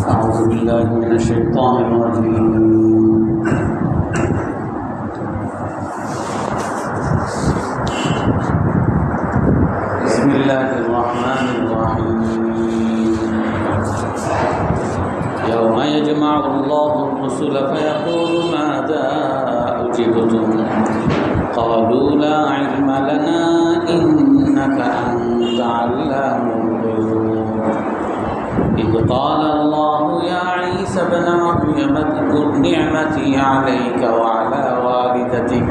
أعوذ بالله من الشيطان الرجيم. بسم الله الرحمن الرحيم. يوم يجمع الله الرسل فيقول ماذا أجبتم قالوا لا علم لنا إنك أنت علام الغيوب إذ قال الله يا عيسى ابن مريم اذكر نعمتي عليك وعلى والدتك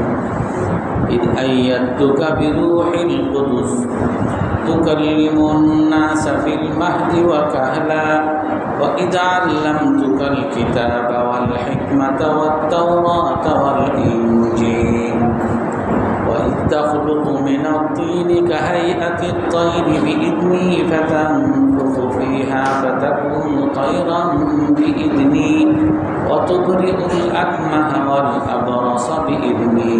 إذ أيدتك بروح القدس تكلم الناس في المهد وكهلا وإذ علمتك الكتاب والحكمة والتوراة والإنجيل وإذ تخلق من الطين كهيئة الطير بإذني فتنفخ فيها فتكون طيرا بإذني وتبرئ الأكمه والأبرص بإذني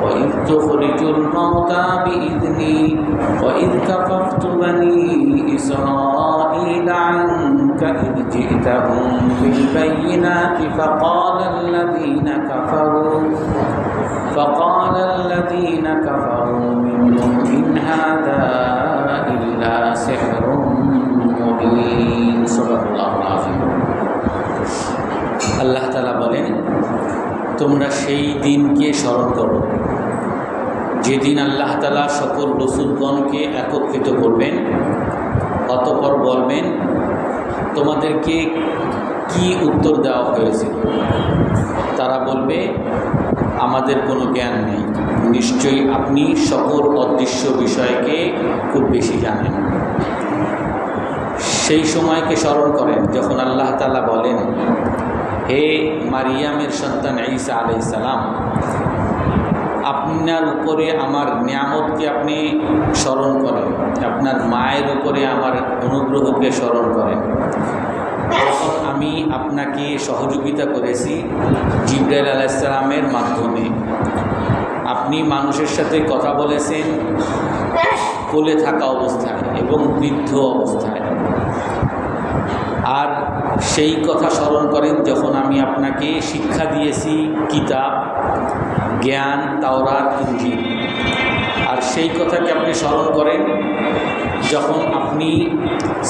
وإذ تخرج الموتى بإذني وإذ كففت بني إسرائيل عنك إذ جئتهم بالبينات فقال الذين كفروا منهم إن هذا إلا سحر مبين. صدق الله العظيم. আল্লাহ তাআলা বলেন, তোমরা সেই দিনকে স্মরণ করো যেদিন আল্লাহ তাআলা সকল রসূলগণকে একত্রিত করবেন, অতঃপর বলবেন তোমাদেরকে কি উত্তর দেওয়া হয়েছিল। তারা বলবে আমাদের কোনো জ্ঞান নেই, নিশ্চয়ই আপনি সকল অদৃশ্য বিষয়কে খুব বেশি জানেন। সেই সময়কে স্মরণ করেন যখন আল্লাহ তাআলা বলেন, হে মারিয়ামের সন্তান ঈসা আলাইহিস সালাম, আপনার উপরে আমার নিয়ামতকে আপনি স্মরণ করেন, আপনার মায়ের উপরে আমার অনুগ্রহকে স্মরণ করেন। তখন আমি আপনাকে সহযোগিতা করেছি জিবরাইল আলাইহিস সালামের মাধ্যমে। আপনি মানুষের সাথে কথা বলেছেন কোলে থাকা অবস্থায় এবং বৃদ্ধ অবস্থায়। আর সেই কথা স্মরণ করেন যখন আমি আপনাকে শিক্ষা দিয়েছি কিতাব, জ্ঞান, তাওরাত, ইনজিল। আর সেই কথাকে আপনি স্মরণ করেন যখন আপনি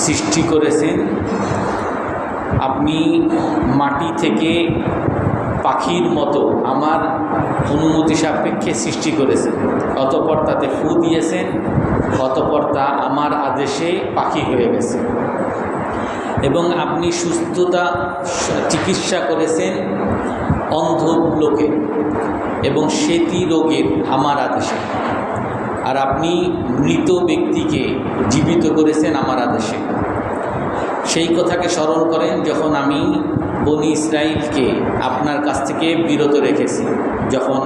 সৃষ্টি করেছেন, আপনি মাটি থেকে পাখির মতো আমার অনুমতি সাপেক্ষে সৃষ্টি করেছেন, অতঃপর তাতে ফু দিয়েছেন, অতঃপর তা আমার আদেশে পাখি হয়ে গেছে। এবং আপনি সুস্থতা চিকিৎসা করেছেন অন্ধ লোকের এবং সেতি রোগের আমার আদেশে। আর আপনি মৃত ব্যক্তিকে জীবিত করেছেন আমার আদেশে। সেই কথাকে স্মরণ করেন যখন আমি বনি ইসরাইলকে আপনার কাছ থেকে বিরত রেখেছি, যখন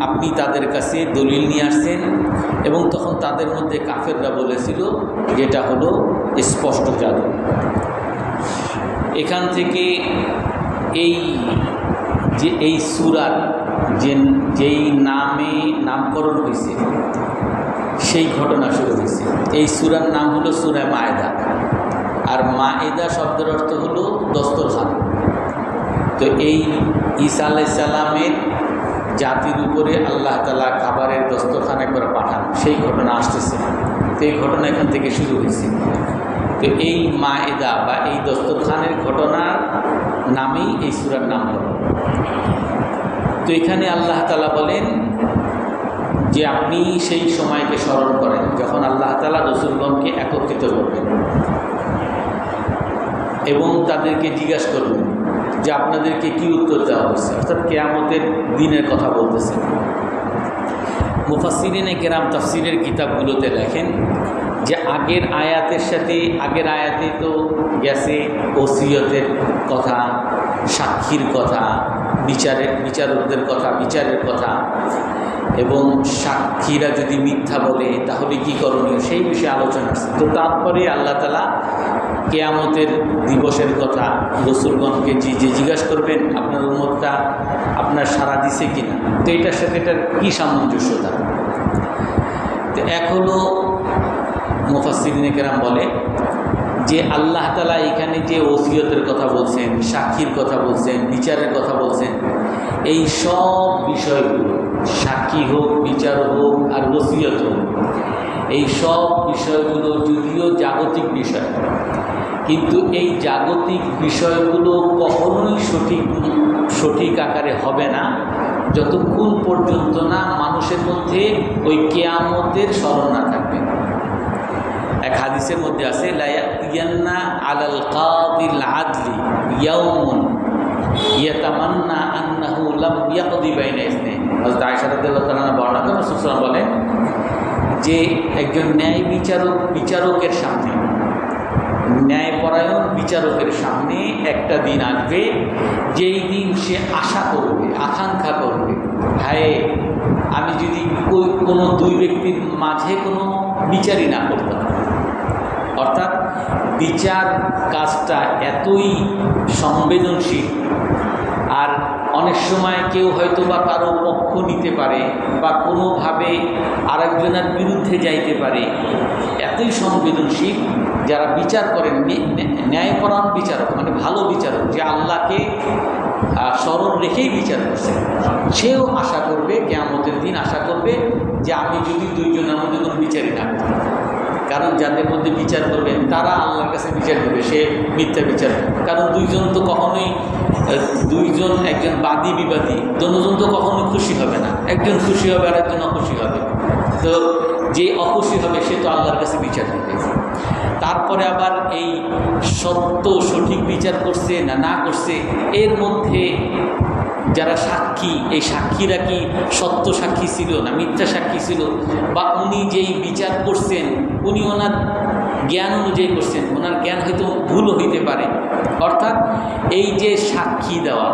আপনি তাদের কাছে দলিল নিয়ে আসছেন এবং তখন তাদের মধ্যে কাফেররা বলেছিল যেটা হলো স্পষ্ট জাদু। এখান থেকে এই সূরার যেই নামকরণ হয়েছে সেই ঘটনা শুরু হয়েছে। এই সূরার নাম হলো সূরা মায়েদা। আর মায়েদা শব্দের অর্থ হলো দস্তরখান। তো এই ঈসা আলাইহিস সালামের জাতির উপরে আল্লাহ তাআলা খাবারের দস্তরখান একবার পাঠান, সেই ঘটনা আসতেছে। তো এই ঘটনা এখান থেকে শুরু হয়েছে। তো এই মায়েদা বা এই দস্তরখানের ঘটনার নামেই এই সূরার নাম হলো। তো এখানে আল্লাহ তাআলা বলেন যে আপনি সেই সময়কে স্মরণ করেন যখন আল্লাহ তাআলা রাসূলগণকে একত্রিত করবেন এবং তাদেরকে জিজ্ঞাসা করবেন যে আপনাদেরকে কি উত্তর দেওয়া হয়েছে, অর্থাৎ কিয়ামতের দিনের কথা বলতেছেন। মুফাসসিরিনে কেরাম তাফসিরের কিতাবগুলোতে লেখেন যে আগের আয়াতে তো গেছে ওসিয়তের কথা, সাক্ষীর কথা, বিচারকদের কথা, বিচারের কথা, এবং সাক্ষীরা যদি মিথ্যা বলে তাহলে কি করণীয় সেই বিষয়ে আলোচনা আসছে। তো তারপরে আল্লাহ তাআলা কিয়ামতের দিবসের কথা রাসূলগণকে যে জিজ্ঞাসা করবেন আপনার উম্মতটা আপনার সাড়া দিছে কিনা। তো এটার সাথে এটার কী সামঞ্জস্যতা। তো এক হলো মুফাসসিরিনে কেরাম বলে যে আল্লাহ তাআলা এখানে যে ওসিয়তের কথা বলছেন, সাক্ষীর কথা বলছেন, বিচারের কথা বলছেন, এই সব বিষয়গুলো, সাক্ষী হোক, বিচার হোক আর ওসিয়ত হোক, এই সব বিষয়গুলো যদিও জাগতিক বিষয়, কিন্তু এই জাগতিক বিষয়গুলো কখনোই সঠিক আকারে হবে না যতক্ষণ পর্যন্ত না মানুষের মধ্যে ওই কিয়ামতের স্মরণ না থাকবে। এক হাদিসের মধ্যে আছে, লা ইয়াতিয়ান্না আলাল কাদিল আদলি ইয়াউমুন ইয়াতামান্না আন্নাহু লাম ইয়াকদি বাইনা ইসনাইন। হযরত আয়েশা রাদিয়াল্লাহু তাআলা বর্ণনা করেন, রাসূল সাল্লাল্লাহু আলাইহি ওয়াসাল্লাম বলেন যে একজন বিচারকের সামনে, ন্যায়পরায়ণ বিচারকের সামনে একটা দিন আসবে, যেই দিন সে আশা করবে, আকাঙ্ক্ষা করবে, হায় আমি যদি কোনো দুই ব্যক্তির মাঝে কোনো বিচারই না করতাম। অর্থাৎ বিচার কাজটা এতই সংবেদনশীল, আর অনেক সময় কেউ হয়তো বা কারো পক্ষ নিতে পারে বা কোনোভাবে আরেকজনের বিরুদ্ধে যাইতে পারে, এতই সংবেদনশীল। যারা বিচার করেন, ন্যায়পরায়ণ বিচারক মানে ভালো বিচারক, যে আল্লাহকে স্মরণ রেখেই বিচার করছে, সেও আশা করবে, কিয়ামতের দিন আশা করবে যে আমি যদি দুইজনের মধ্যে কোনো বিচারই না করি। কারণ যাদের মধ্যে বিচার করবেন তারা আল্লাহর কাছে বিচার করবে, সে মিথ্যা বিচার। কারণ দুইজন তো কখনোই, একজন বাদী বিবাদী, দুজন তো কখনোই খুশি হবে না, একজন খুশি হবে আর একজন অখুশি হবে। তো যে অখুশি হবে সে তো আল্লাহর কাছে বিচার করবে। তারপরে আবার এই সত্য সঠিক বিচার করছে না করছে, এর মধ্যে যারা সাক্ষী, এই সাক্ষীরা কি সত্য সাক্ষী ছিল না মিথ্যা সাক্ষী ছিল, বা উনি যেই বিচার করছেন উনি ওনার জ্ঞান অনুযায়ী করছেন, ওনার জ্ঞান হয়তো ভুল হইতে পারে। অর্থাৎ এই যে সাক্ষী দেওয়া,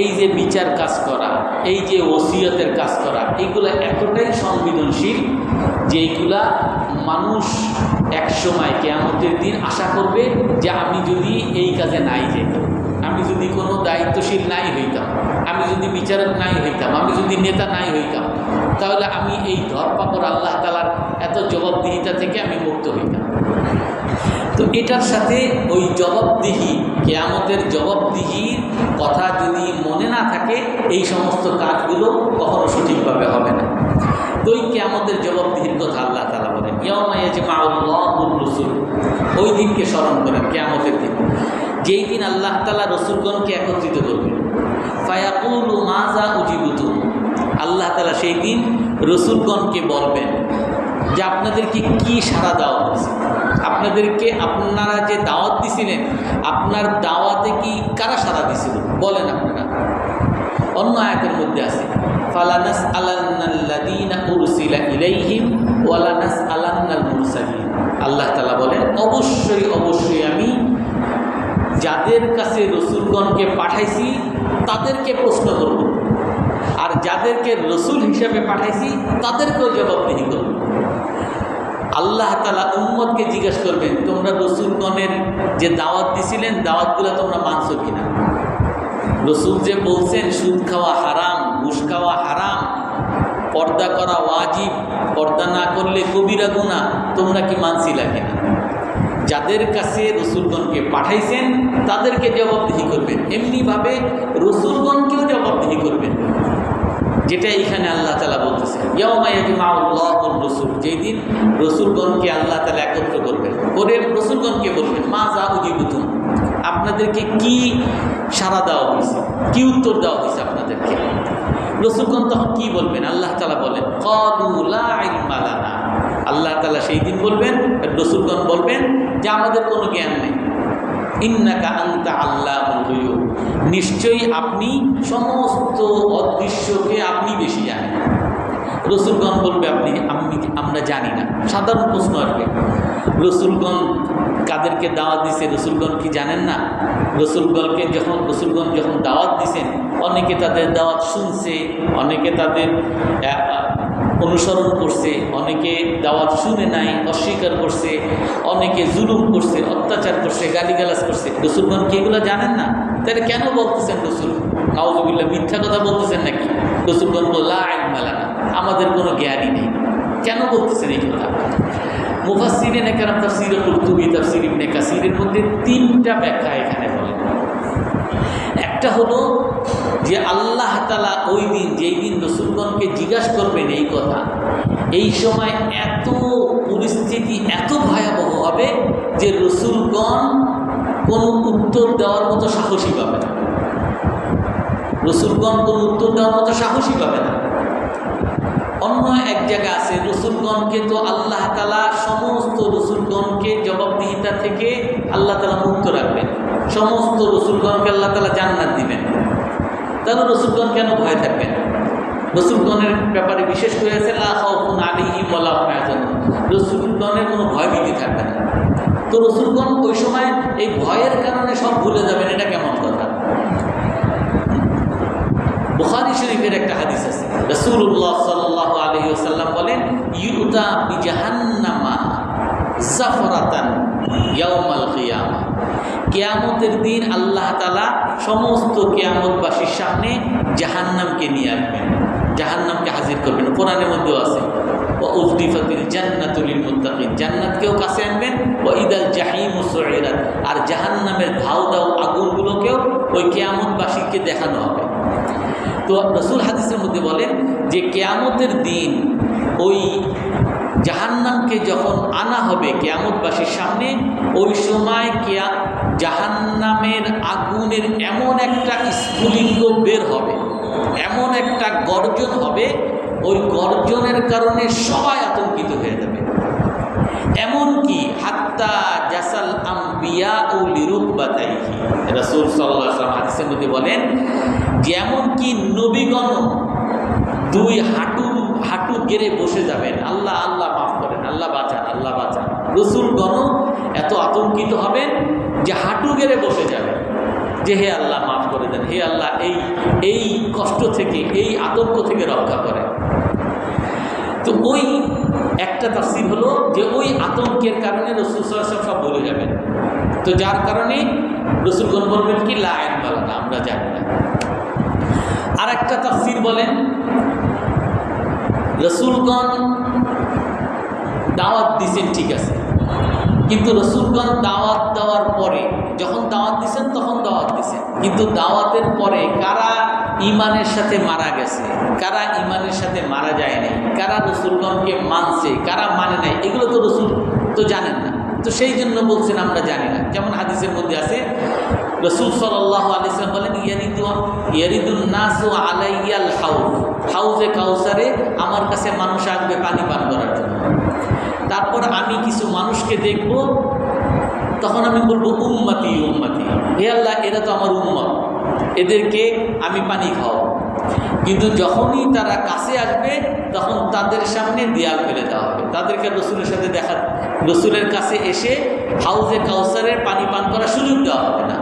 এই যে বিচার কাজ করা, এই যে ওসিয়তের কাজ করা, এইগুলো এতটাই সংবেদনশীল যে এইগুলা মানুষ একসময় কিয়ামতের দিন আশা করবে যে আমি যদি এই কাজে নাই যেতাম, আমি যদি কোনো দায়িত্বশীল নাই হইতাম, আমি যদি বিচারক নাই হইতাম, আমি যদি নেতা নাই হইতাম, তাহলে আমি এই ধরপাকড় আল্লাহ তাআলার এত জবাবদিহিতা থেকে আমি মুক্ত হইতাম। তো এটার সাথে ওই জবাবদিহি, কিয়ামতের জবাবদিহির কথা যদি মনে না থাকে, এই সমস্ত কাজগুলো কখনো সঠিকভাবে হবে না। তো ওই কিয়ামতের জবাবদিহির কথা আল্লাহ তাআলা বলেন, ইয়াউমা ইয়াজমাউল্লাহুর রুসুল, ওই দিনকে স্মরণ করেন, কিয়ামতের দিন, যেই দিন আল্লাহ তাআলা রসুলগণকে একত্রিত করবেন। ফায়াকুলু মাযা উজিবতুম, আল্লাহ তাআলা সেই দিন রসুলগণকে বলবেন যে আপনাদেরকে কি সাড়া দেওয়া হয়েছে, আপনাদেরকে আপনারা যে দাওয়াত দিছিলেন, আপনার দাওয়াতে কি কারা সাড়া দিছিল বলেন আপনারা। অন্য আয়াতের মধ্যে আছে, ফালানাসআলান্নাল্লাযীনা উরসিলা ইলাইহিম ওয়ালানাসআলান্নাল মুরসালিন। আল্লাহ তাআলা বলেন, অবশ্যই আমি যাদের কাছে রসুলগণকে পাঠাইছি তাদেরকে প্রশ্ন করব, আর যাদেরকে রসুল হিসাবে পাঠাইছি তাদেরকেও জবাবদিহি করব। আল্লাহ তাআলা উম্মতকে জিজ্ঞাসা করবেন, তোমরা রসুলগণের যে দাওয়াত দিছিলেন, দাওয়াতগুলো তোমরা মানছো কিনা? রসুল যে বলছেন সুদ খাওয়া হারাম, ঘুষ খাওয়া হারাম, পর্দা করা ওয়াজিব, পর্দা না করলে কবিরা গুনাহ, তোমরা কি মানছিলা কিনা? যাদের কাছে রসুলগণকে পাঠাইছেন তাদেরকে জবাবদিহি করবেন, এমনিভাবে রসুলগণকেও জবাবদিহি করবেন, যেটা এখানে আল্লাহ তাআলা বলতেছেন। ইয়াউমা ইয়াজমাউল্লাহুর রুসুল, যেই দিন রসুলগণকে আল্লাহ তাআলা একত্র করবেন, করে রসুলগণকে বলবেন, মাযা উজিবতুম, আপনাদেরকে কি সাড়া দেওয়া হয়েছে, কি উত্তর দেওয়া হয়েছে আপনাদেরকে। রসুলগণ তখন কি বলবেন? আল্লাহ তাআলা বলেন, ক্বালু লা ইলমা লানা, আল্লাহ তাআলা সেই দিন বলবেন, রসুলগণ বলবেন যে আমাদের কোনো জ্ঞান নেই। ইন্নাকা আনতা আল্লামুল গুয়ুব, নিশ্চয়ই আপনি সমস্ত অদৃশ্যকে আপনি বেশি জানেন। রসুলগণ বলবে আমরা জানি না। সাধারণ প্রশ্ন আসবে, রসুলগণ কাদেরকে দাওয়াত দিছে রসুলগণ কি জানেন না? রসুলগণ যখন দাওয়াত দিছেন, অনেকে তাদের দাওয়াত শুনছে, অনেকে তাদের অনুসরণ করছে, অনেকে দাওয়াত শুনে নাই, অস্বীকার করছে, অনেকে জুলুম করছে, অত্যাচার করছে, গালিগালাজ করছে। রসুলগণ কি এগুলো জানেন না? তাহলে কেন বলতেছেন রসুল নাউযুবিল্লাহ মিথ্যা কথা বলতেছেন নাকি? রসুলগণ বলল লা ইলমা লানা, আমাদের কোনো জ্ঞানই নেই। কেন বলতেছেন এই কথা? মুফাসসিরিন একরাম তাফসীর কুরতুবী, তাফসীর ইবনে কাসিরের মধ্যে 3টা ব্যাখ্যা এখানে বলেন। একটা হলো যে আল্লাহ তাআলা ওই দিন, যেই দিন রাসূলগণকে জিজ্ঞাসা করবেন এই কথা, এই সময় এত পরিস্থিতি এত ভয়াবহ হবে যে রাসূলগণ কোনো উত্তর দেওয়ার মতো সাহসী পাবে না। রাসূলগণ কোনো উত্তর দেওয়ার মতো সাহসী পাবে না। অন্য এক জায়গা আছে, রাসূলগণকে তো আল্লাহ তাআলা সমস্ত রাসূলগণকে জবাবদিহিতা থেকে আল্লাহ তাআলা মুক্ত রাখবেন, সমস্ত রাসূলগণকে আল্লাহ তাআলা জান্নাত দিবেন। তাহলে রাসূলগণ কেন ভয় থাকবেন? রাসূলগণের ব্যাপারে বিশেষ করে আছে লা খাউফুন আলাইহিম ওয়া লা হুম ইয়াহজানুন, রাসূলগণের কোনো ভয়ভীতি থাকবে না। তো রাসূলগণ ওই সময় এই ভয়ের কারণে সব ভুলে যাবেন, এটা কেমন কথা? বুখারী শরীফের একটা হাদিস আছে, রাসূলুল্লাহ সাল্লাল্লাহু আলাইহি ওয়াসাল্লাম বলেন, ইউতা বিজাহান্নামা জাফরাতান ইয়াউমাল কিয়ামা, কিয়ামতের দিন আল্লাহ তাআলা সমস্ত কিয়ামতবাসীর সামনে জাহান্নামকে নিয়ে আসবেন, জাহান্নামকে হাজির করবেন। কোরআনের মধ্যেও আছে, ওয়া উযলিফাতিল জান্নাতু লিল মুত্তাকিন, জান্নাতকেও কাছে আনবেন, ওয়া ইদাল জাহিমু সুইরাত, আর জাহান্নামের ধাউ ধাউ আগুনগুলোকেও ওই কিয়ামতবাসীকে দেখানো হবে। তো রাসূল হাদিসের মধ্যে বলেন যে কিয়ামতের দিন ওই জাহান্নামকে যখন আনা হবে কিয়ামতবাসীর সামনে, ওই সময় জাহান্নামের আগুনের এমন একটা স্ফুলিঙ্গ বের হবে, এমন একটা গর্জন হবে, ওই গর্জনের কারণে সবাই আতঙ্কিত হয়ে যাবে। এমনকি হাত্তা জাসাল আম্বিয়া ও লিরুকবাতাইহি, রাসূল সাল্লাল্লাহু আলাইহি ওয়াসাল্লাম হাদিসের মধ্যে বলেন যে এমনকি নবীগণ দুই হাঁটু গেড়ে বসে যাবেন, আল্লাহ আল্লাহ মাফ করেন, আল্লাহ বাঁচান, আল্লাহ বাঁচান। রাসূলগণ এত আতঙ্কিত হবেন যে হাঁটু গেড়ে বসে যাবেন যে হে আল্লাহ মাফ করে দেন, হে আল্লাহ এই কষ্ট থেকে, এই আতঙ্ক থেকে রক্ষা করেন। তো ওই একটা তাফসীর হলো যে ওই আতঙ্কের কারণে রাসূল সাল্লাল্লাহু আলাইহি ওয়াসাল্লাম সব ভুলে যাবেন। তো যার কারণে রাসূলগণ বলবেন কি লা ইলমা লানা, আমরা জানি না। আর একটা তাফসীর বলেন রাসূলগণ দাওয়াত দিয়েছেন ঠিক আছে, কিন্তু রাসূলগণ দাওয়াত দেওয়ার পরে, যখন দাওয়াত দিয়েছেন তখন দাওয়াত দিয়েছেন, কিন্তু দাওয়াতের পরে কারা ঈমানের সাথে মারা গেছে, কারা ঈমানের সাথে মারা যায় নাই, কারা রাসূলগণকে মানছে, কারা মানে নাই, এগুলো তো রাসূল তো জানেন না। তো সেই জন্য বলছেন আমরা জানি না। যেমন হাদিসের মধ্যে আছে, রাসূল সাল্লাল্লাহু আলাইহি ওয়াসাল্লাম বলেন ইয়ারিদুন নাসু আলাইয়াল হাউজ, হাউজে কাউসারে আমার কাছে মানুষ আসবে পানি পান করার জন্য। তারপর আমি কিছু মানুষকে দেখব, তখন আমি বলবো উম্মতি উম্মতি, হে আল্লাহ এরা তো আমার উম্মত, এদেরকে আমি পানি খাওয়াবো। কিন্তু যখনই তারা কাছে আসবে তখন তাদের সামনে দেয়াল ফেলে দেওয়া হবে, তাদেরকে রাসূলের সাথে রাসূলের কাছে এসে হাউজে কাউসারের পানি পান করার সুযোগ দেওয়া হবে না।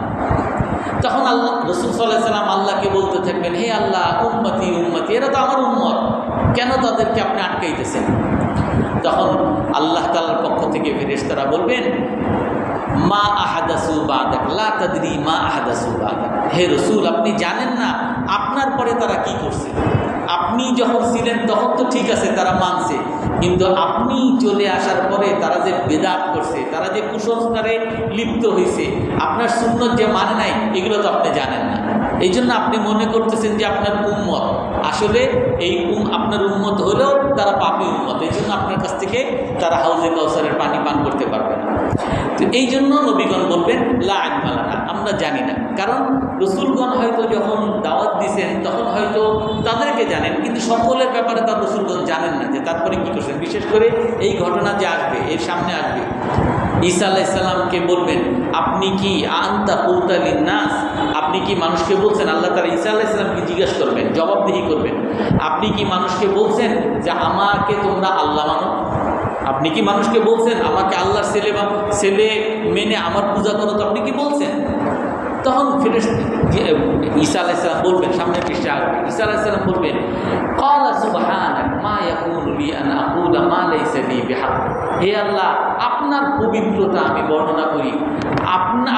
তখন আল্লাহ রাসূল সাল্লাল্লাহু আলাইহি ওয়াসাল্লাম আল্লাহকে বলতে থাকবেন, হে আল্লাহ উম্মতি উম্মতি, এরা তো আমার উম্মত, কেন তাদেরকে আপনি আটকাইতেছেন? তখন আল্লাহ তাআলার পক্ষ থেকে ফেরেশতারা বলবেন, মা আহাদাসু বাদাক লা তাদরি মা আহাদাসু বাদাক, হে রাসূল আপনি জানেন না আপনার পরে তারা কি করছে। আপনি যখন ছিলেন তখন তো ঠিক আছে, তারা মানছে, কিন্তু আপনি চলে আসার পরে তারা যে বেদাত করছে, তারা যে কুসংস্কারে লিপ্ত হয়েছে, আপনার সুন্নত যে মানে নাই, এগুলো তো আপনি জানেন না। এই জন্য আপনি মনে করতেছেন যে আপনার উম্মত, আসলে এই আপনার উম্মত হলেও তারা পাপী উম্মত, এই জন্য আপনার কাছ থেকে তারা হাউজে কাউসারের পানি পান করতে পারবে না। তো এই জন্য নবীগণ বলবেন লা ইলমা লানা, আমরা জানি না। কারণ রাসূলগণ হয়তো যখন দাওয়াত দিয়েছেন তখন হয়তো তাদেরকে জানেন, কিন্তু সকলের ব্যাপারে তার রাসূলগণ জানেন না যে তারপরে কী করছেন। বিশেষ করে এই ঘটনা যে আসবে, এর সামনে আসবে, ঈসা আলাইহিস সালামকে বলবেন আপনি কি আনতা কুলতা লিন্নাস, আপনি কি মানুষকে বলছেন, আল্লাহ তাআলা ঈসা আলাইহিস সালামকে জিজ্ঞাসা করবেন, জবাবদিহি করবেন, আপনি কি মানুষকে বলছেন যে আমাকে তোমরা আল্লাহ মানো? আপনি কি মানুষকে বলছেন আমাকে আল্লাহর ছেলে মেনে আমার পূজা করো? তো আপনি কি বলছেন? তখন ঈসা আলাইহিস সালাম বলবেন, সামনে পৃষ্ঠা আসবে, ঈসা আলাইহিস সালাম বলবেন ক্বালা সুবহানাক মা ইয়াকুনু লি আন আকুলা মা লাইসা লি বিহাক, হে আল্লাহ আপনার পবিত্রতা আমি বর্ণনা করি,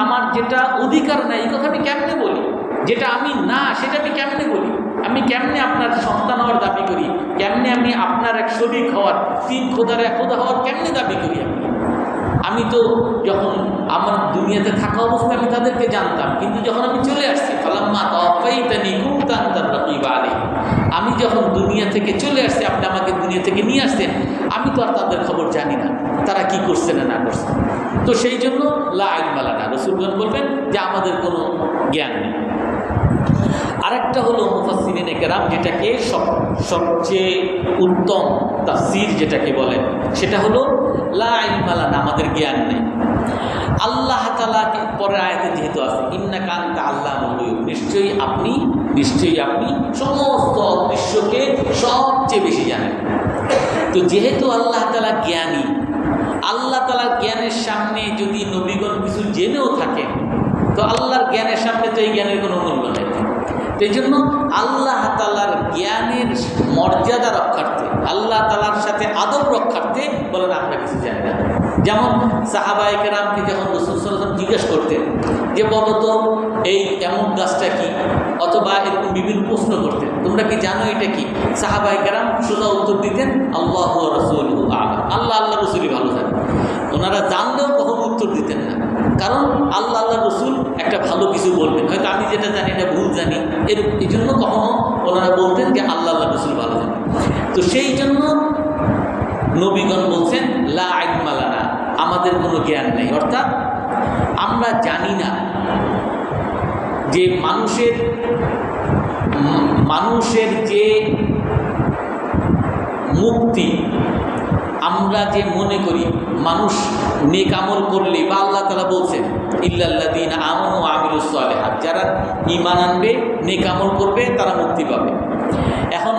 আমার যেটা অধিকার নাই এই কথা আমি কেমনে বলি, যেটা আমি না সেটা আমি কেমনে বলি? আমি কেমনে আপনার সন্তান হওয়ার দাবি করি, কেমনে আমি আপনার এক শরীক হওয়ার, তিন খোদার এক খোদা হওয়ার কেমনে দাবি করি? আমি তো যখন আমার দুনিয়াতে থাকা অবস্থায় আমি তাদেরকে জানতাম, কিন্তু যখন আমি চলে আসছি, ফালাম্মা তাওয়াফাইতানি কুনতা আনতার রাকিব আলাইহিম, আমি যখন দুনিয়া থেকে চলে আসছি, আপনি আমাকে দুনিয়া থেকে নিয়ে আসছেন, আমি তো আর তাদের খবর জানি না তারা কি করছে না না করছে। তো সেই জন্য লা ইলমা লানা, রাসূলগণ বলবেন যে আমাদের কোনো জ্ঞান নেই। আরেকটা হলো মুফাসসিরিনে কেরাম যেটাকে সবচেয়ে উত্তম তাফসীর যেটাকে বলেন, সেটা হলো লা ইলমা লানা, আমাদের জ্ঞান নেই। আল্লাহ তাআলা পরের আয়াতে যেহেতু আছে ইন্নাকা আনতা আল্লামুল গুয়ুব, নিশ্চয়ই আপনি সমস্ত অদৃশ্যকে সবচেয়ে বেশি জানেন। তো যেহেতু আল্লাহ তাআলা জ্ঞানী, আল্লাহ তাআলার জ্ঞানের সামনে যদি নবীগণ কিছু জেনেও থাকেন, তো আল্লাহর জ্ঞানের সামনে তো এই জ্ঞানের কোনো মূল্য নেই। সেই জন্য আল্লাহ তাআলার জ্ঞানের মর্যাদা রক্ষার্থে, আল্লাহ তাআলার সাথে আদব রক্ষার্থে বলেন আমরা কিছু জানি না। যেমন সাহাবায়ে কেরামকে যখন রাসূল সাল্লাল্লাহু আলাইহি ওয়াসাল্লাম জিজ্ঞেস করতেন যে বলো তো এই এমন গাছটা কি, অথবা এরকম বিভিন্ন প্রশ্ন করতেন, তোমরা কি জানো এটা কি? সাহাবায়ে কেরাম সোজা উত্তর দিতেন আল্লাহু ওয়া রাসূলুহু আ'লাম, আল্লাহ রসুলই ভালো জানেন। ওনারা জানলেও কখনো উত্তর দিতেন না, কারণ আল্লাহ রসুল একটা ভালো কিছু বলবেন, হয়তো আমি যেটা জানি এটা ভুল জানি, এই জন্য কখনো ওনারা বলতেন যে আল্লাহ রসুল ভালো জানেন। তো সেই জন্য নবীগণ বলছেন লা ইলমা লানা, আমাদের কোনো জ্ঞান নেই, অর্থাৎ আমরা জানি না যে মানুষের যে মুক্তি, আমরা যে মনে করি মানুষ নেক আমল করলে, বা আল্লাহ তাআলা বলছেন ইল্লাল্লাযীনা আমানু ওয়া আমিলুস সালিহাত, যারা ঈমান আনবে নেক আমল করবে তারা মুক্তি পাবে। এখন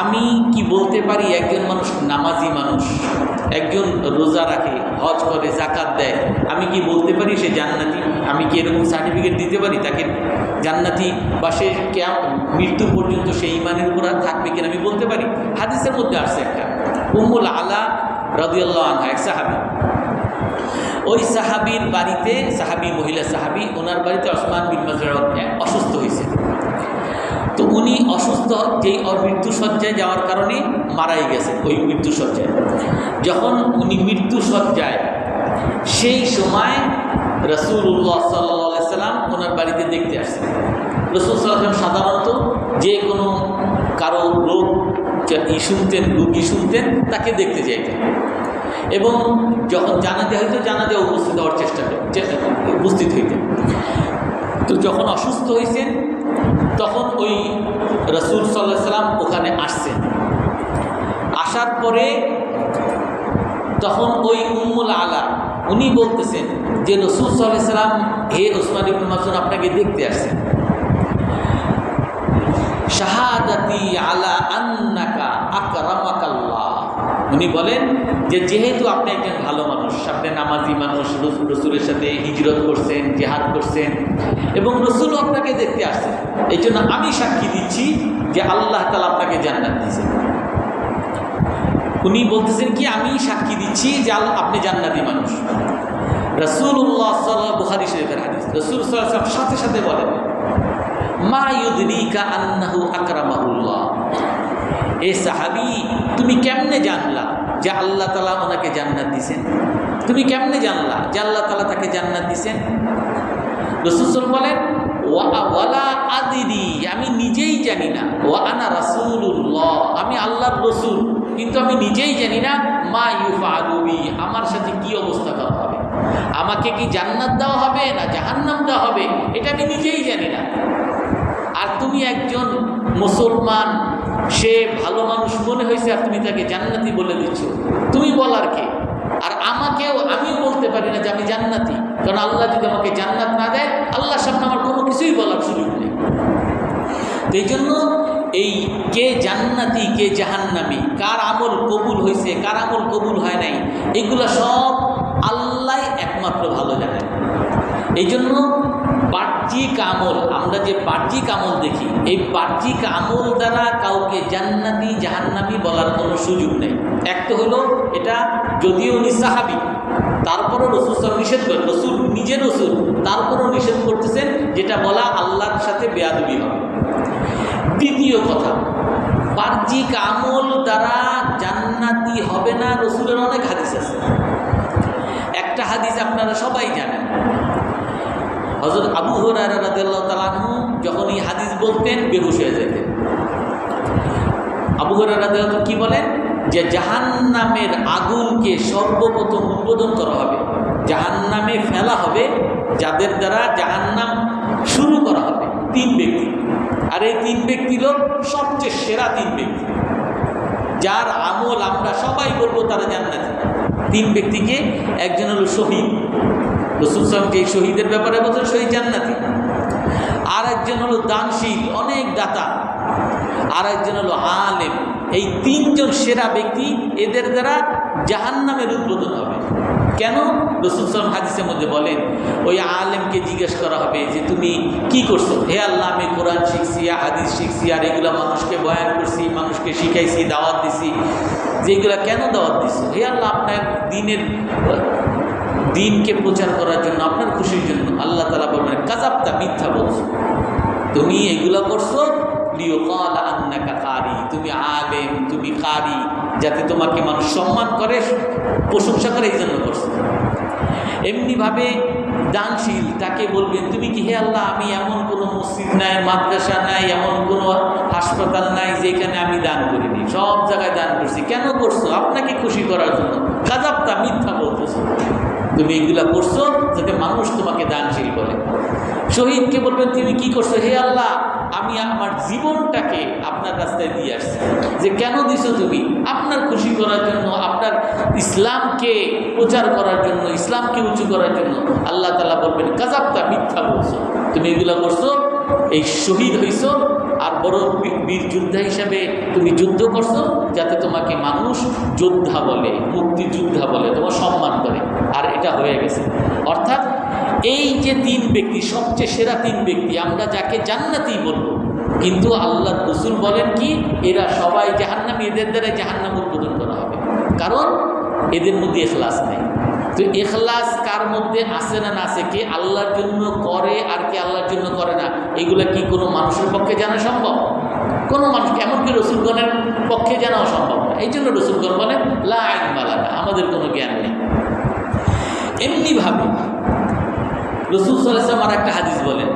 আমি কি বলতে পারি একজন মানুষ নামাজি মানুষ, একজন রোজা রাখে, হজ করে, যাকাত দেয়, আমি কি বলতে পারি সে জান্নাতি? আমি কি এরকম সার্টিফিকেট দিতে পারি তাকে জান্নাতি, বা সে মৃত্যু পর্যন্ত সেই ঈমানের উপর থাকবে কিনা আমি বলতে পারি? হাদিসের মধ্যে আসছে একটা, উম্মুল আলা রাদিয়াল্লাহু আনহা এক সাহাবী, ওই সাহাবীর বাড়িতে, মহিলা সাহাবী, ওনার বাড়িতে ওসমান বিন মাযউন অসুস্থ হয়েছে। তো উনি অসুস্থ, যেই মৃত্যুসজ্জায় যাওয়ার কারণে মারাই গেছে। ওই মৃত্যুসজ্জায় যখন উনি মৃত্যুসজ্জায়, সেই সময় রাসূলুল্লাহ সাল্লাল্লাহু আলাইহি সাল্লাম ওনার বাড়িতে দেখতে আসছেন। রাসূল সাল্লাল্লাহু আলাইহি সাল্লাম সাধারণত যে কোনো কারো রোগী শুনতেন তাকে দেখতে যাইতেন, এবং যখন জানাজা হইতো জানাজা উপস্থিত হওয়ার উপস্থিত হইতেন। তো যখন অসুস্থ হয়েছেন তখন ওই রাসূল সাল্লাল্লাহু আলাইহি সাল্লাম ওখানে আসছেন। আসার পরে তখন ওই উম্মুল আলা উনি বলতেছেন যে রাসূল সাল্লাল্লাহু আলাইহি সাল্লাম, হে ওসমান ইবনে মাযউন, আপনাকে দেখতে আসছেন। শাহাদাতি আলা আন্নাকা আকরামাকাল্লাহ, উনি বলেন যে যেহেতু আপনি একজন ভালো মানুষ, আপনি নামাজি মানুষ, রসুলের সাথে হিজরত করছেন, জিহাদ করছেন, এবং রসুলও আপনাকে দেখতে আসছেন, এই জন্য আমি সাক্ষী দিচ্ছি যে আল্লাহ তাআলা আপনাকে জান্নাত দিয়েছেন। উনি বলতেছেন কি, আমি সাক্ষী দিচ্ছি যে আপনি জান্নাতি মানুষ। রাসূলুল্লাহ সাল্লাল্লাহু, বুখারী শরীফের হাদিস, রাসূল সাল্লাল্লাহু আলাইহি ওয়াসাল্লাম সাথে সাথে বলেন মা ইউদরিকা আন্নাহু আকরামাহুল্লাহ, এ সাহাবী তুমি কেমনে জানলা যে আল্লাহ তাআলা ওনাকে জান্নাত দিয়েছেন? তুমি কেমনে জানলা যে আল্লাহ তাআলা তাকে জান্নাত দিয়েছেন? রাসূল বলেন ওয়ালা আদিরি, আমি নিজেই জানি না, ওয়া আনা রাসূলুল্লাহ, আমি আল্লাহর রাসূল, কিন্তু আমি নিজেই জানি না মা ইউফআলু বি, আমার সাথে কি অবস্থা করা হবে, আমাকে কি জান্নাত দেওয়া হবে না জাহান্নাম দেওয়া হবে, এটা আমি নিজেই জানি না। আর তুমি একজন মুসলমান, সে ভালো মানুষ মনে হয়েছে, আর তুমি তাকে জান্নাতি বলে দিচ্ছ, তুমি বলার কে? আর আমিও বলতে পারি না যে আমি জান্নাতি, কারণ আল্লাহ যদি আমাকে জান্নাত না দেয়, আল্লাহর সামনে আমার কোনো কিছুই বলার সুযোগ নেই। তো এই জন্য এই কে জান্নাতি কে জাহান্নামী, কার আমল কবুল হয়েছে কার আমল কবুল হয় নাই, এগুলো সব আল্লাহ একমাত্র ভালো জানেন। এই জন্য বাহ্যিক আমল, আমরা যে বাহ্যিক আমল দেখি, এই বাহ্যিক আমল দ্বারা কাউকে জান্নাতি জাহান্নামী বলার কোনো সুযোগ নেই। এক তো হলো এটা, যদিও উনি সাহাবী, তারপরও রাসূল সাল্লাল্লাহু নিষেধ করেন, রাসূল নিজে রাসূল, তারপরও নিষেধ করতেছেন যেটা বলা আল্লাহর সাথে বেয়াদবি হবে। দ্বিতীয় কথা, বাহ্যিক আমল দ্বারা জান্নাতি হবে না, রসুলের অনেক হাদিস আছে। একটা হাদিস আপনারা সবাই জানেন, হযরত আবু হুরায়রা রাদিয়াল্লাহু তাআলা আনহু যখন এই হাদিস বলতেন বেহুশ হয়ে যেতেন। আবু হুরায়রা রাদিয়াল্লাহু তাআলা কি বলেন, যে জাহান্নামের আগুনকে সর্বপ্রথম উদ্বোধন করা হবে, জাহান্নামে ফেলা হবে, যাদের দ্বারা জাহান্নাম শুরু করা হবে 3 ব্যক্তি। আর এই 3 ব্যক্তি লোক সবচেয়ে সেরা 3 ব্যক্তি, যার আমল আমরা সবাই বলবো তারা জান্নাতি। 3 ব্যক্তিকে, একজন হলো শহীদ, রাসূল সাল্লাল্লাহু আলাইহি ওয়াসাল্লাম যে শহীদের ব্যাপারে বলছেন শহীদ জান্নাতি। আর একজন হলো দানশীল, অনেক দাতা। আর একজন হলো আলেম। এই 3 জন সেরা ব্যক্তি, এদের দ্বারা জাহান্নামের উদ্বোধন হবে। কেন? রাসূল সাল্লাল্লাহু আলাইহি ওয়াসাল্লাম হাদিসের মধ্যে বলেন, ওই আলেমকে জিজ্ঞেস করা হবে যে তুমি কি করছো? হে আল্লাহ, আমি কোরআন শিখছি, হাদিস শিখছি, আর এগুলা মানুষকে বয়ান করছি, মানুষকে শিখাইছি, দাওয়াত দিছি। যেগুলা কেন দাওয়াত দিছি? হে আল্লাহ, আপনার দিনকে প্রচার করার জন্য, আপনার খুশির জন্য। আল্লাহ তাআলা বলবেন, কাযাবতা, মিথ্যা বলছো, তুমি এগুলা করছো লিয়ুকাল আন্নাকা কারি, তুমি আলেম, তুমি কারি, যাতে তোমাকে মানুষ সম্মান করে, প্রশংসা করে, এই জন্য করছো। এমনিভাবে দানশীল, তাকে বলবেন তুমি কি, হে আল্লাহ, আমি এমন কোনো মসজিদ নাই, মাদ্রাসা নাই, এমন কোনো হাসপাতাল নাই যেখানে আমি দান করিনি, সব জায়গায় দান করছি। কেন করছো? আপনাকে খুশি করার জন্য। কাযাবতা, মিথ্যা বলতেছো, তুমি এগুলা করছো যাতে মানুষ তোমাকে দানশীল বলে। শহীদকে বলবেন তুমি কি করছো? হে আল্লাহ, আমি আমার জীবনটাকে আপনার রাস্তায় দিয়ে আসছি। যে কেন দিছো? তুমি আপনার খুশি করার জন্য, আপনার ইসলামকে প্রচার করার জন্য, ইসলামকে উঁচু করার জন্য। আল্লাহ তাআলা বলবেন, কাযাবতা, মিথ্যা বলছো, তুমি এগুলা করছো, এই শহীদ হইছো, আর বড় বীর যোদ্ধা হিসাবে তুমি যুদ্ধ করছো, যাতে তোমাকে মানুষ যোদ্ধা বলে, মুক্তিযোদ্ধা বলে, তোমার সম্মান করে। আর এটা হয়ে গেছে। অর্থাৎ এই যে 3 ব্যক্তি, সবচেয়ে সেরা 3 ব্যক্তি, আমরা যাকে জান্নাতি বলবো, কিন্তু আল্লাহ রাসূল বলেন কি, এরা সবাই জাহান্নামী, এদের দ্বারা জাহান্নাম উদ্বোধন করা হবে। কারণ এদের মধ্যে ইখলাস নেই। তো ইখলাস কার মধ্যে আছে না না আছে, কে আল্লাহর জন্য করে আর কে আল্লাহর জন্য করে না, এগুলা কি কোনো মানুষের পক্ষে জানা সম্ভব? কোনো মানুষ, এমনকি রাসূলগণের পক্ষে জানাও সম্ভব না। এই জন্য রাসূলগণ বলেন, লা ইলমা লানা, আমাদের কোনো জ্ঞান নেই। এমনিভাবে রাসূল সাল্লাল্লাহু আলাইহি ওয়াসাল্লাম একটা হাদিস বলেন,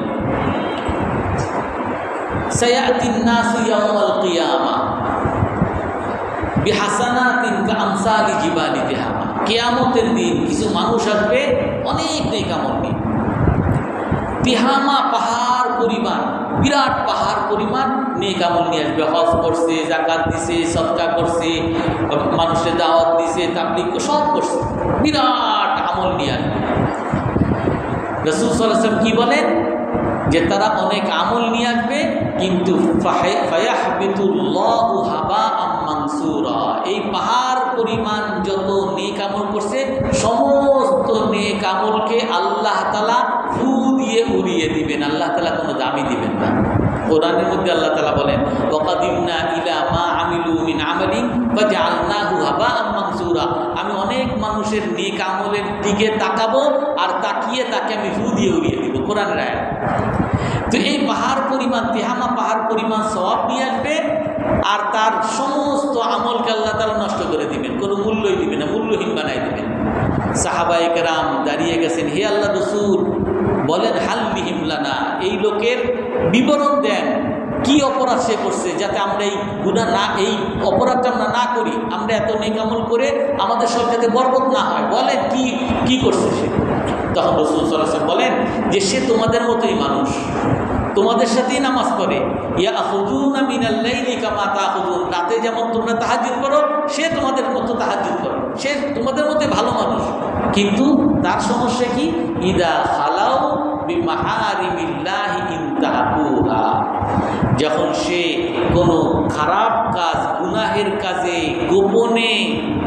সায়াতিন নাসু ইয়াউমাল কিয়ামা বিহাসানাতিন কামসালি জিবালি তিহামা। কিয়ামতের দিন কিছু মানুষ আসবে অনেক নেক আমল নিয়ে, তিহামা পাহাড় পরিমাণ, বিরাট পাহাড় পরিমাণ নেক আমল নিয়ে আসবে। হজ করছে, যাকাত দিছে, সদকা করছে, মানুষের দাওয়াত দিছে, তাবলীগ সব করছে, বিরাট আমল নিয়ে আসবে। রাসূল সাল্লাল্লাহু আলাইহি ওয়াসাল্লাম কি বলেন, যে তারা অনেক আমল নিয়ে আসবে, কিন্তু ফায়াহবিতুল্লাহু হাবাআম মানসুরা, এই পাহাড় পরিমাণ যত নেক আমল করছে, সমস্ত নেক আমলকে আল্লাহ তাআলা ফু দিয়ে উড়িয়ে দিবেন। আল্লাহ তাআলা কোনো দামই দিবেন না। কোরআনের মধ্যে আল্লাহ তাআলা বলেন, ওয়াকাদিমনা ইলা মা আমিলু মিন আমালিন ফাজআলনাহু হাবাআম মানসুরা, আমি অনেক মানুষের নেক আমলের দিকে তাকাবো, আর তাকিয়ে তাকে আমি ফু দিয়ে উড়িয়ে দিব। কোরআনের আয়াত। তো এই পাহাড় পরিমাণ, তিহামা পাহাড় পরিমাণ সওয়াব নিয়ে আসবে, আর তার সমস্ত আমলকে আল্লাহ তাআলা নষ্ট করে দিবেন, কোনো মূল্যই দিবেন না, মূল্যহীন বানাই দিবেন। সাহাবায়ে কেরাম দাঁড়িয়ে গেছেন, হে আল্লাহ রাসূল, বলেন হাল বিহিম লানা, এই লোকের বিবরণ দেন, কি অপরাধ সে করছে, যাতে আমরা এই গুনাহ না, এই অপরাধটা আমরা না করি, আমরা এত নেক আমল করে আমাদের সব যাতে বরকত না হয়। বলেন কি করছে সে? তখন রাসূল সাল্লাল্লাহু আলাইহি ওয়াসাল্লাম বলেন যে সে তোমাদের মতোই মানুষ, তোমাদের সাথেই নামাজ পড়ে। ইয়াখুযুনা মিনাল লাইলি কামা তাখুযুন, রাতে যেমন তোমরা তাহাজ্জুদ করো, সে তোমাদের মতো তাহাজ্জুদ করে, সে তোমাদের মতোই ভালো মানুষ। কিন্তু তার সমস্যা কি? ইদা খালাউ বিমাহারিমিল্লাহি ইনতাহাকুহা, যখন সে কোনো খারাপ কাজ, গুনাহের কাজে, গোপনে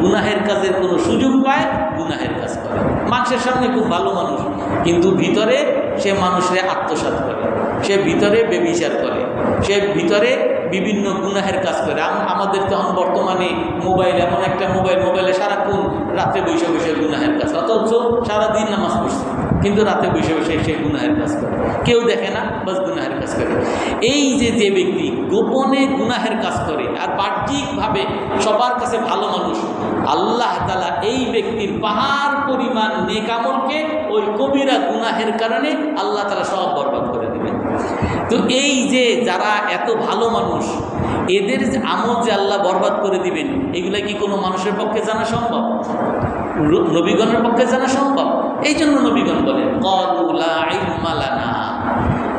গুনাহের কাজের কোনো সুযোগ পায়, গুনাহের কাজ করে। মানুষের সামনে খুব ভালো মানুষ, কিন্তু ভিতরে সে মানুষের আত্মসাৎ করে, সে ভিতরে ব্যভিচার করে, সে ভিতরে বিভিন্ন গুনাহের কাজ করে। আমাদের তখন বর্তমানে মোবাইল, এমন একটা মোবাইলে সারাক্ষণ রাতে বসে বসে গুনাহের কাজ, অথচ সারাদিন নামাজ পড়ছে কিন্তু রাতে বসে বসে সে গুনাহের কাজ করে, কেউ দেখে না, বাস গুনাহের কাজ করে। এই যে ব্যক্তি গোপনে গুনাহের কাজ করে আর বাহ্যিকভাবে সবার কাছে ভালো মানুষ, আল্লাহ তাআলা এই ব্যক্তির পাহাড় পরিমাণ নেক আমলকে ওই কবিরা গুনাহের কারণে আল্লাহ তাআলা সব বরবাদ করে দেবেন। তো এই যে যারা এত ভালো মানুষ, এদের আমল যে আল্লাহ বরবাদ করে দিবেন, এগুলা কি কোনো মানুষের পক্ষে জানা সম্ভব? নবীগণের পক্ষে জানা সম্ভব? এই জন্য নবীগণ বলেন, ক্বালু লা ইলমা লানা,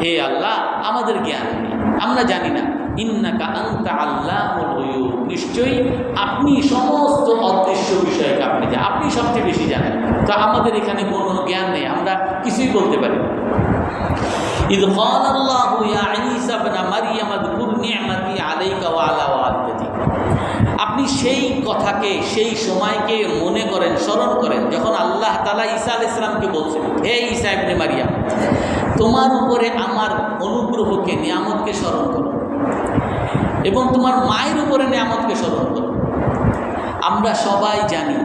হে আল্লাহ আমাদের জ্ঞান নেই, আমরা জানি না। ইন্নাকা আনতা আল্লামুল গুয়ুব, নিশ্চয়ই আপনি সমস্ত অদৃশ্য বিষয়কে আপনি সবচেয়ে বেশি জানেন। তো আমাদের এখানে কোনো জ্ঞান নেই, আমরা কিছুই বলতে পারি না। ইয ক্বালাল্লাহু ইয়া ঈসা ইবনা মারইয়াম আযকুর নি'মাতি আলাইকা ওয়া আলা ওয়ালিদাতিক, আপনি সেই কথাকে, সেই সময়কে মনে করেন, স্মরণ করেন যখন আল্লাহ তাআলা ঈসা আলাইহিস সালামকে বলছেন, হে ঈসা ইবনে মারইয়াম, তোমার উপরে আমার অনুগ্রহকে, নিয়ামতকে স্মরণ করো এবং তোমার মায়ের উপরে নিয়ামতকে স্মরণ করো। আমরা সবাই জানি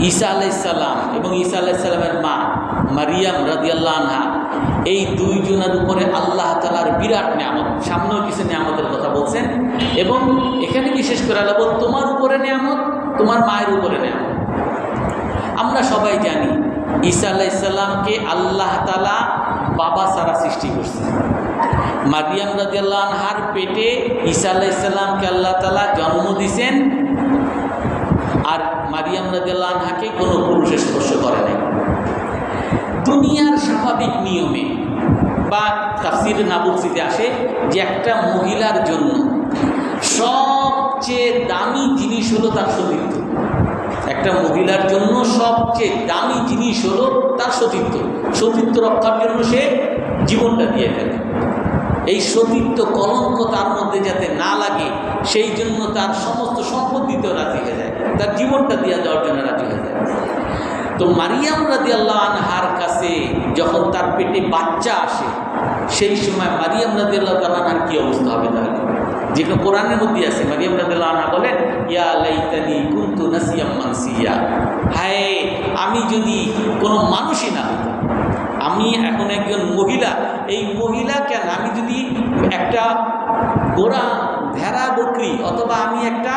ঈসা আলাইহিস সালাম এবং ঈসা আলাইহিস সালামের মা মারিয়াম রাদিয়াল্লাহু আনহা, এই দুইজনের উপরে আল্লাহ তাআলার বিরাট নিয়ামত। সামনেও কিছু নিয়ামতের কথা বলছেন এবং এখানে বিশেষ করে আল্লাহ বল, তোমার উপরে নিয়ামত, তোমার মায়ের উপরে নিয়ামত। আমরা সবাই জানি ঈসা আলাইহিস সালামকে আল্লাহ তাআলা বাবা ছাড়া সৃষ্টি করছে। মারিয়াম রাদিয়াল্লাহু আনহার পেটে ঈসা আলাইহিস সালামকে আল্লাহ তাআলা জন্ম দিয়েছেন, আর মারিয়াম রাদিয়াল্লাহু আনহাকে কোনো পুরুষে স্পর্শ করে নাই। দুনিয়ার স্বাভাবিক নিয়মে বা তাফসীরে নাবুসিতে আসে যে একটা মহিলার জন্য সবচেয়ে দামি জিনিস হলো তার সতীত্ব। একটা মহিলার জন্য সবচেয়ে দামি জিনিস হলো তার সতীত্ব। সতীত্ব রক্ষার জন্য সে জীবনটা দিয়ে ফেলে। এই সতীত্ব কলঙ্ক তার মধ্যে যাতে না লাগে, সেই জন্য তার সমস্ত সম্পত্তিতেও রাজি হয়ে যায়, তার জীবনটা দিয়ে দেওয়ার জন্য রাজি হয়ে যায়। তো মারিয়াম রাদিয়াল্লাহু আনহার কাছে যখন তার পেটে বাচ্চা আসে, সেই সময় মারিয়াম রাদিয়াল্লাহু আনহার কি অবস্থা হবে? তাহলে যেটা কোরআনের মধ্যে আছে, মারিয়াম রাদিয়াল্লাহু আনহা বলেন, ইয়া লাইতানি কুনতু নাসিয়াম মানসিয়া, হায় আমি যদি কোনো মানুষই না হতাম, আমি এখন একজন মহিলা, এই মহিলা কেন, আমি যদি একটা গোড়া ভেড়া বকরি অথবা আমি একটা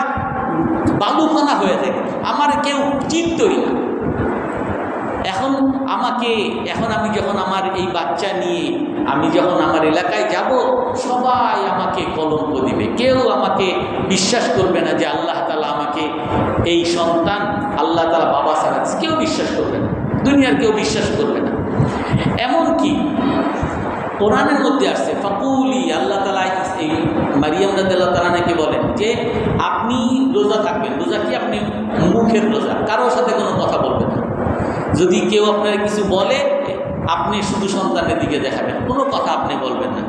বালুকণা হয়ে থাকি, আমার কেউ চিনতই না। এখন আমি যখন আমার এই বাচ্চা নিয়ে আমি যখন আমার এলাকায় যাব, সবাই আমাকে কলঙ্ক দিবে, কেউ আমাকে বিশ্বাস করবে না যে আল্লাহ তাআলা আমাকে এই সন্তান, আল্লাহ তাআলা বাবা ছাড়া কেউ বিশ্বাস করবে না, দুনিয়ার কেউ বিশ্বাস করবে না। এমনকি কোরআনের মধ্যে আসছে ফাকুলি, আল্লাহ তাআলা এই মারিয়াম রাদিয়াল্লাহু তাআলাকে বলেন যে আপনি রোজা থাকবেন। রোজা কি? আপনি মুখের রোজা, কারোর সাথে কোনো কথা বলবেন না। যদি কেউ আপনার কিছু বলে, আপনি শুধু সন্তানের দিকে দেখাবেন, কোনো কথা আপনি বলবেন না।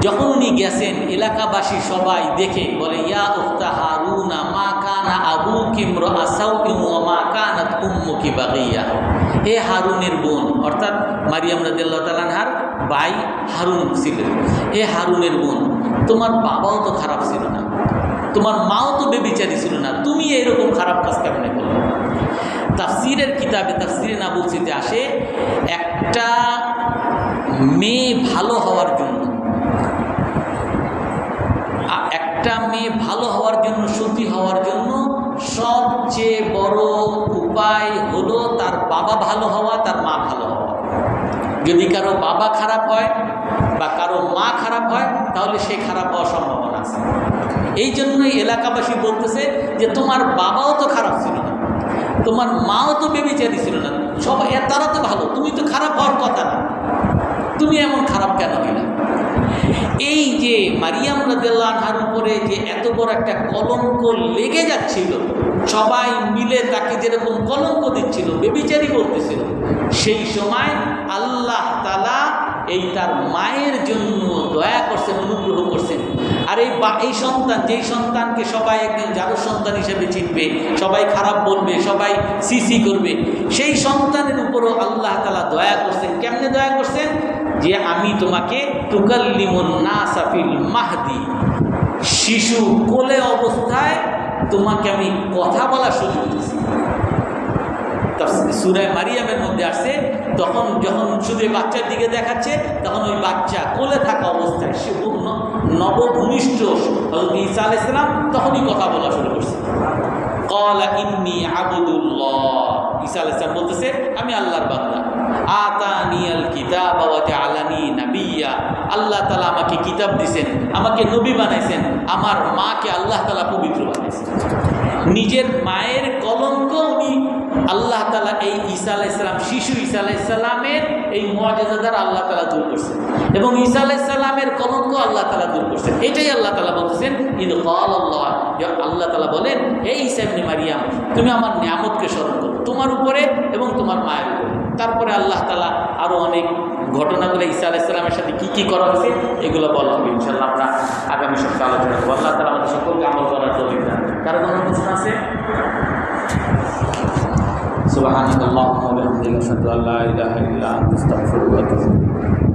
যখন উনি গেছেন, এলাকাবাসী সবাই দেখে বলে, ইয়া উখতা হারুনা মা কানা আবুকি ইমরাআ সাউইন ওয়া মা কানাত উম্মুকি বাগিয়া, হে হারুনের বোন, অর্থাৎ মারিয়াম রাদিয়াল্লাহু তাআলা আনহার ভাই হারুন ছিলেন, হে হারুনের বোন, তোমার বাবাও তো খারাপ ছিল না, তোমার মাও তো বেবিচারী ছিল না, তুমি এরকম খারাপ কাজ কেমনে করলে? তাফসীরের কিতাবে, তাফসীরে নাবুসিতে আসে, একটা মেয়ে ভালো হওয়ার জন্য, সতী হওয়ার জন্য সবচেয়ে বড় উপায় হলো তার বাবা ভালো হওয়া, তার মা ভালো হওয়া। যদি কারো বাবা খারাপ হয় বা কারো মা খারাপ হয়, তাহলে সে খারাপ হওয়ার সম্ভাবনা আছে। এই জন্যই এলাকাবাসী বলতেছে যে তোমার বাবাও তো খারাপ ছিল না, তোমার মাও তো বেবিচারী ছিল না, সবাই তারা তো ভালো, তুমি তো খারাপ হওয়ার কথা না, তুমি এমন খারাপ কেন হইলা? এই যে মারিয়াম রাদিয়াল্লাহু আনহার উপরে যে এত বড় একটা কলঙ্ক লেগে যাচ্ছিল, সবাই মিলে তাকে যেরকম কলঙ্ক দিচ্ছিল, বেবিচারী বলতেছিল, সেই সময় আল্লাহ তাআলা এই তার মায়ের জন্য দয়া করছেন, অনুগ্রহ করছেন। আর এই সন্তান, যেই সন্তানকে সবাই একজন জাদুর সন্তান হিসেবে চিনবে, সবাই খারাপ বলবে, সবাই সিসি করবে, সেই সন্তানের উপরও আল্লাহ তাআলা দয়া করছেন। কেমনে দয়া করছেন? যে আমি তোমাকে তুকাল্লিমুন নাসা ফিল মাহদি, শিশু কোলে অবস্থায় তোমাকে আমি কথা বলা শুরু করেছি। সূরা মারিয়ামের মধ্যে আসছে, তখন যখন শুধু বাচ্চার দিকে দেখাচ্ছে, তখন ওই বাচ্চা কোলে থাকা অবস্থায় সে নবভূমিষ্ঠ হযরত ঈসা আলাইহিস সালাম তখনই কথা বলা শুরু করছে। ক্বালা ইন্নী আবদুল্লাহ, ঈসা আলাইহিস সালাম বলতেছে আমি আল্লাহর বান্দা। আতানিয়াল কিতাব ওয়া জাআলানি নাবিয়্যা, আল্লাহ তাআলা আমাকে কিতাব দিয়েছেন, আমাকে নবী বানাইছেন, আমার মাকে আল্লাহ তাআলা পবিত্র বানাইছেন। নিজের মায়ের কলঙ্ক উনি আল্লাহ তাআলা এই ঈসা আলাইহিস সালাম, শিশু ঈসা আলাইহিস সালামের এই মুআজিজা দ্বারা আল্লাহ তাআলা দূর করছেন, এবং ঈসা আলাইহিস সালামের কলঙ্ক আল্লাহ তাআলা দূর করছেন। এটাই আল্লাহ তাআলা বলতেছেন ইদ ক্বালাল্লাহ, আল্লাহ তাআলা বলেন হে ঈসা ইবনে মারিয়াম, তুমি আমার নিয়ামতকে স্মরণ করো তোমার উপরে এবং তোমার মায়ের উপরে। তারপরে আল্লাহ তাআলা আরও অনেক ঘটনাগুলো ঈসা আলাইহিস সালামের সাথে কী কী করা হয়েছে এগুলো বলা হবে ইনশাআল্লাহ। আমরা আগামী সপ্তাহে আলোচনা করবো। আল্লাহ তাআলা আমাদের সকলকে আমল করার তৌফিক দান। কারো কোনো প্রশ্ন আছে? সুবহানাকাল্লাহুম্মা ওয়া বিহামদিকা আশহাদু আল্লা ইলাহা ইল্লা আনতা আস্তাগফিরুকা ওয়া আতুবু ইলাইক।